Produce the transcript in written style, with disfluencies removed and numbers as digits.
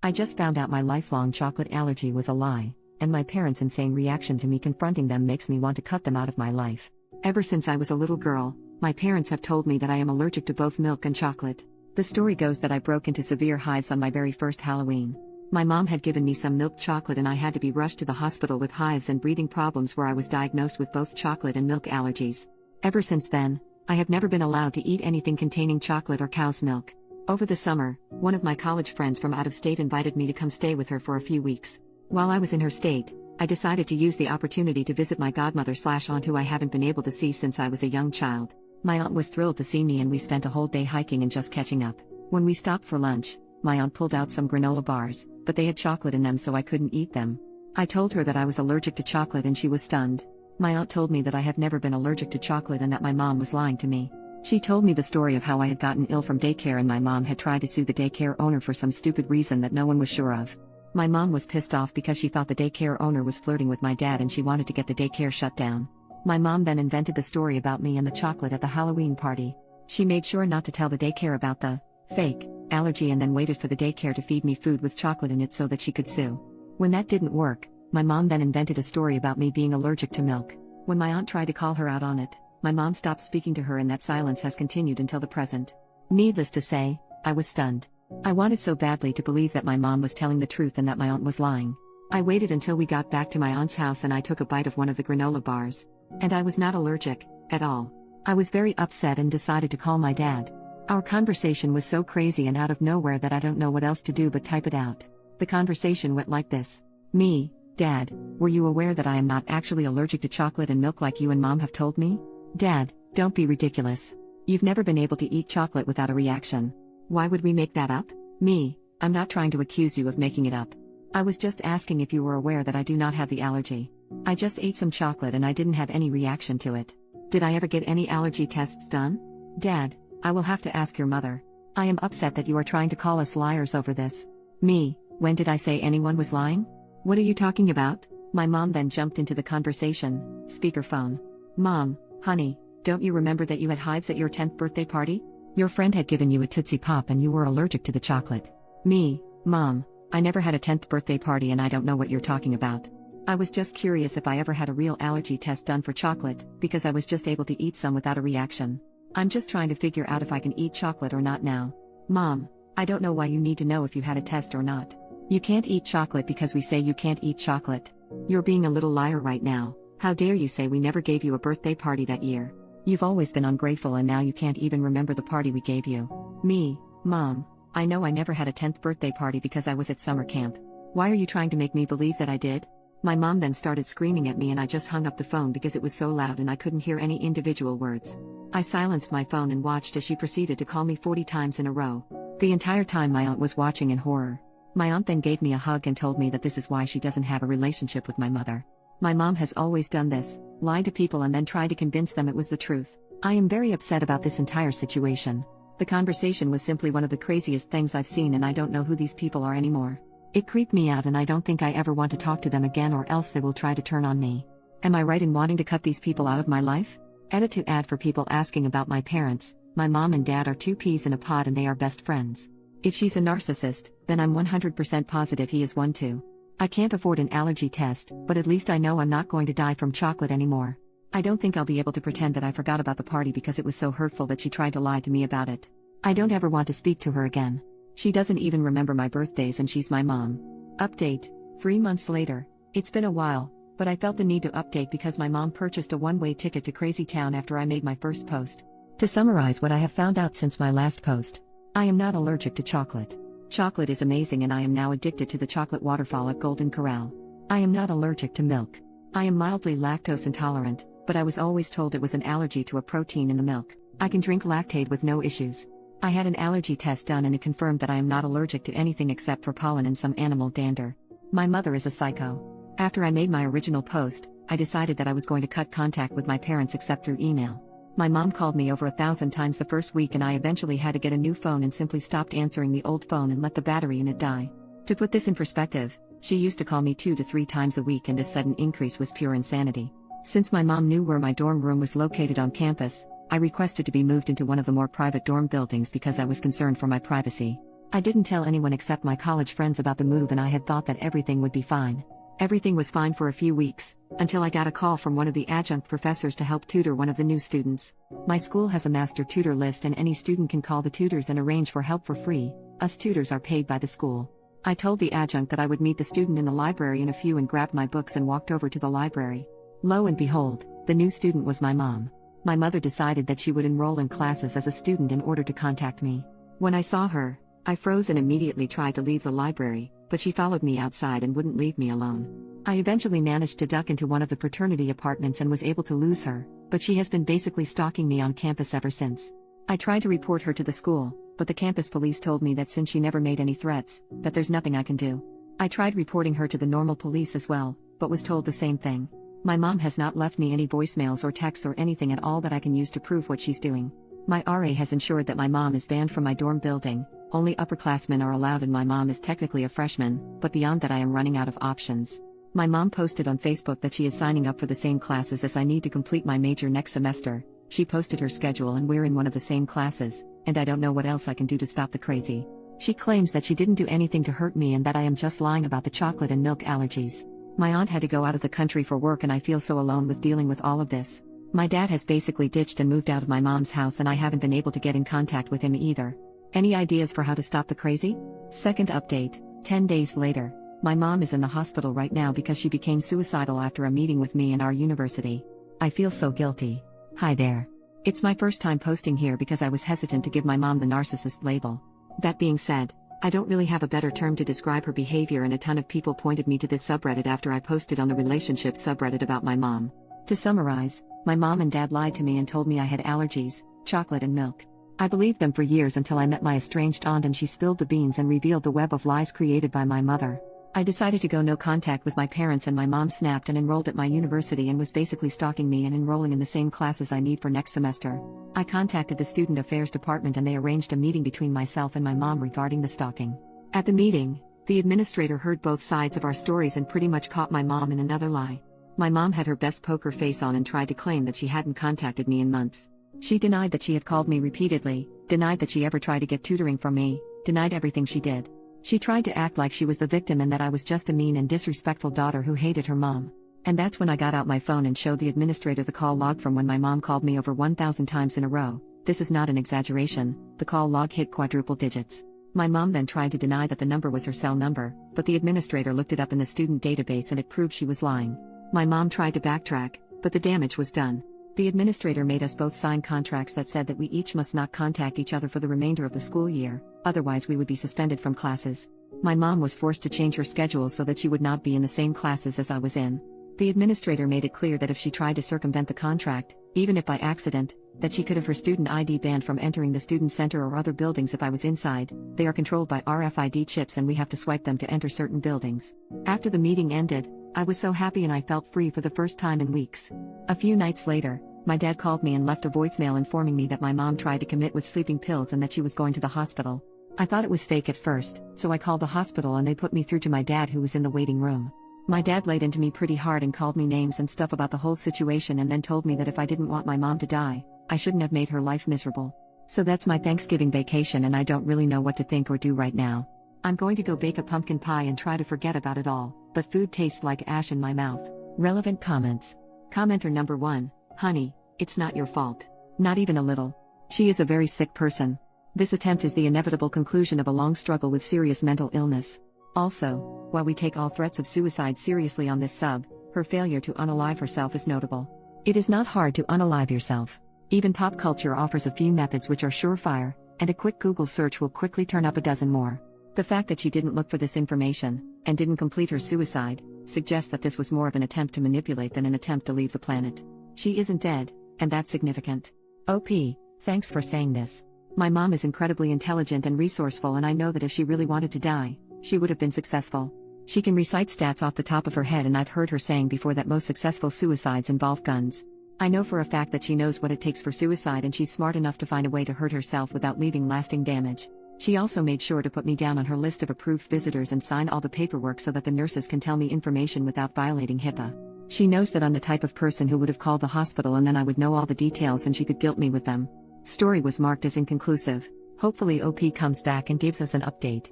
I just found out my lifelong chocolate allergy was a lie, and my parents' insane reaction to me confronting them makes me want to cut them out of my life. Ever since I was a little girl, my parents have told me that I am allergic to both milk and chocolate. The story goes that I broke into severe hives on my very first Halloween. My mom had given me some milk chocolate and I had to be rushed to the hospital with hives and breathing problems where I was diagnosed with both chocolate and milk allergies. Ever since then, I have never been allowed to eat anything containing chocolate or cow's milk. Over the summer, one of my college friends from out of state invited me to come stay with her for a few weeks. While I was in her state, I decided to use the opportunity to visit my godmother/aunt who I haven't been able to see since I was a young child. My aunt was thrilled to see me and we spent a whole day hiking and just catching up. When we stopped for lunch, my aunt pulled out some granola bars, but they had chocolate in them so I couldn't eat them. I told her that I was allergic to chocolate and she was stunned. My aunt told me that I have never been allergic to chocolate and that my mom was lying to me. She told me the story of how I had gotten ill from daycare and my mom had tried to sue the daycare owner for some stupid reason that no one was sure of. My mom was pissed off because she thought the daycare owner was flirting with my dad and she wanted to get the daycare shut down. My mom then invented the story about me and the chocolate at the Halloween party. She made sure not to tell the daycare about the fake allergy and then waited for the daycare to feed me food with chocolate in it so that she could sue. When that didn't work, my mom then invented a story about me being allergic to milk. When my aunt tried to call her out on it, my mom stopped speaking to her and that silence has continued until the present. Needless to say, I was stunned. I wanted so badly to believe that my mom was telling the truth and that my aunt was lying. I waited until we got back to my aunt's house and I took a bite of one of the granola bars. And I was not allergic, at all. I was very upset and decided to call my dad. Our conversation was so crazy and out of nowhere that I don't know what else to do but type it out. The conversation went like this. Me, Dad, were you aware that I am not actually allergic to chocolate and milk like you and Mom have told me? Dad, don't be ridiculous. You've never been able to eat chocolate without a reaction. Why would we make that up? Me, I'm not trying to accuse you of making it up. I was just asking if you were aware that I do not have the allergy. I just ate some chocolate and I didn't have any reaction to it. Did I ever get any allergy tests done? Dad, I will have to ask your mother. I am upset that you are trying to call us liars over this. Me, when did I say anyone was lying? What are you talking about? My mom then jumped into the conversation. Speakerphone. Mom, honey, don't you remember that you had hives at your 10th birthday party? Your friend had given you a Tootsie Pop and you were allergic to the chocolate. Me, Mom, I never had a 10th birthday party and I don't know what you're talking about. I was just curious if I ever had a real allergy test done for chocolate, because I was just able to eat some without a reaction. I'm just trying to figure out if I can eat chocolate or not now. Mom, I don't know why you need to know if you had a test or not. You can't eat chocolate because we say you can't eat chocolate. You're being a little liar right now. How dare you say we never gave you a birthday party that year? You've always been ungrateful and now you can't even remember the party we gave you. Me, Mom, I know I never had a 10th birthday party because I was at summer camp. Why are you trying to make me believe that I did? My mom then started screaming at me and I just hung up the phone because it was so loud and I couldn't hear any individual words. I silenced my phone and watched as she proceeded to call me 40 times in a row. The entire time my aunt was watching in horror. My aunt then gave me a hug and told me that this is why she doesn't have a relationship with my mother. My mom has always done this, lied to people and then tried to convince them it was the truth. I am very upset about this entire situation. The conversation was simply one of the craziest things I've seen and I don't know who these people are anymore. It creeped me out and I don't think I ever want to talk to them again or else they will try to turn on me. Am I right in wanting to cut these people out of my life? Edit to add for people asking about my parents. My mom and dad are two peas in a pod and they are best friends. If she's a narcissist, then I'm 100% positive he is one too. I can't afford an allergy test, but at least I know I'm not going to die from chocolate anymore. I don't think I'll be able to pretend that I forgot about the party because it was so hurtful that she tried to lie to me about it. I don't ever want to speak to her again. She doesn't even remember my birthdays and she's my mom. Update. 3 months later. It's been a while, but I felt the need to update because my mom purchased a one-way ticket to Crazy Town after I made my first post. To summarize what I have found out since my last post. I am not allergic to chocolate. Chocolate is amazing and I am now addicted to the chocolate waterfall at Golden Corral. I am not allergic to milk. I am mildly lactose intolerant, but I was always told it was an allergy to a protein in the milk. I can drink Lactaid with no issues. I had an allergy test done and it confirmed that I am not allergic to anything except for pollen and some animal dander. My mother is a psycho. After I made my original post, I decided that I was going to cut contact with my parents except through email. My mom called me over 1,000 times the first week and I eventually had to get a new phone and simply stopped answering the old phone and let the battery in it die. To put this in perspective, she used to call me 2 to 3 times a week and this sudden increase was pure insanity. Since my mom knew where my dorm room was located on campus, I requested to be moved into one of the more private dorm buildings because I was concerned for my privacy. I didn't tell anyone except my college friends about the move, and I had thought that everything would be fine. Everything was fine for a few weeks, until I got a call from one of the adjunct professors to help tutor one of the new students. My school has a master tutor list, and any student can call the tutors and arrange for help for free. Us tutors are paid by the school. I told the adjunct that I would meet the student in the library in a few and grabbed my books and walked over to the library. Lo and behold, the new student was my mom. My mother decided that she would enroll in classes as a student in order to contact me. When I saw her, I froze and immediately tried to leave the library, but she followed me outside and wouldn't leave me alone. I eventually managed to duck into one of the fraternity apartments and was able to lose her, but she has been basically stalking me on campus ever since. I tried to report her to the school, but the campus police told me that since she never made any threats, that there's nothing I can do. I tried reporting her to the normal police as well, but was told the same thing. My mom has not left me any voicemails or texts or anything at all that I can use to prove what she's doing. My RA has ensured that my mom is banned from my dorm building. Only upperclassmen are allowed, and my mom is technically a freshman, but beyond that I am running out of options. My mom posted on Facebook that she is signing up for the same classes as I need to complete my major next semester. She posted her schedule and we're in one of the same classes, and I don't know what else I can do to stop the crazy. She claims that she didn't do anything to hurt me and that I am just lying about the chocolate and milk allergies. My aunt had to go out of the country for work, and I feel so alone with dealing with all of this. My dad has basically ditched and moved out of my mom's house, and I haven't been able to get in contact with him either. Any ideas for how to stop the crazy? Second update, 10 days later. My mom is in the hospital right now because she became suicidal after a meeting with me and our university. I feel so guilty. Hi there. It's my first time posting here because I was hesitant to give my mom the narcissist label. That being said, I don't really have a better term to describe her behavior, and a ton of people pointed me to this subreddit after I posted on the relationship subreddit about my mom. To summarize, my mom and dad lied to me and told me I had allergies, chocolate and milk. I believed them for years until I met my estranged aunt and she spilled the beans and revealed the web of lies created by my mother. I decided to go no contact with my parents, and my mom snapped and enrolled at my university and was basically stalking me and enrolling in the same classes I need for next semester. I contacted the student affairs department and they arranged a meeting between myself and my mom regarding the stalking. At the meeting, the administrator heard both sides of our stories and pretty much caught my mom in another lie. My mom had her best poker face on and tried to claim that she hadn't contacted me in months. She denied that she had called me repeatedly, denied that she ever tried to get tutoring from me, denied everything she did. She tried to act like she was the victim and that I was just a mean and disrespectful daughter who hated her mom. And that's when I got out my phone and showed the administrator the call log from when my mom called me over 1,000 times in a row. This is not an exaggeration, the call log hit quadruple digits. My mom then tried to deny that the number was her cell number, but the administrator looked it up in the student database and it proved she was lying. My mom tried to backtrack, but the damage was done. The administrator made us both sign contracts that said that we each must not contact each other for the remainder of the school year, otherwise we would be suspended from classes. My mom was forced to change her schedule so that she would not be in the same classes as I was in. The administrator made it clear that if she tried to circumvent the contract, even if by accident, that she could have her student ID banned from entering the student center or other buildings if I was inside. They are controlled by RFID chips and we have to swipe them to enter certain buildings. After the meeting ended, I was so happy and I felt free for the first time in weeks. A few nights later, my dad called me and left a voicemail informing me that my mom tried to commit with sleeping pills and that she was going to the hospital. I thought it was fake at first, so I called the hospital and they put me through to my dad, who was in the waiting room. My dad laid into me pretty hard and called me names and stuff about the whole situation, and then told me that if I didn't want my mom to die, I shouldn't have made her life miserable. So that's my Thanksgiving vacation, and I don't really know what to think or do right now. I'm going to go bake a pumpkin pie and try to forget about it all, but food tastes like ash in my mouth. Relevant comments. Commenter number 1, honey, it's not your fault. Not even a little. She is a very sick person. This attempt is the inevitable conclusion of a long struggle with serious mental illness. Also, while we take all threats of suicide seriously on this sub, her failure to unalive herself is notable. It is not hard to unalive yourself. Even pop culture offers a few methods which are surefire, and a quick Google search will quickly turn up a dozen more. The fact that she didn't look for this information, and didn't complete her suicide, suggests that this was more of an attempt to manipulate than an attempt to leave the planet. She isn't dead, and that's significant. OP, thanks for saying this. My mom is incredibly intelligent and resourceful, and I know that if she really wanted to die, she would have been successful. She can recite stats off the top of her head, and I've heard her saying before that most successful suicides involve guns. I know for a fact that she knows what it takes for suicide, and she's smart enough to find a way to hurt herself without leaving lasting damage. She also made sure to put me down on her list of approved visitors and sign all the paperwork so that the nurses can tell me information without violating HIPAA. She knows that I'm the type of person who would have called the hospital and then I would know all the details and she could guilt me with them. Story was marked as inconclusive. Hopefully OP comes back and gives us an update.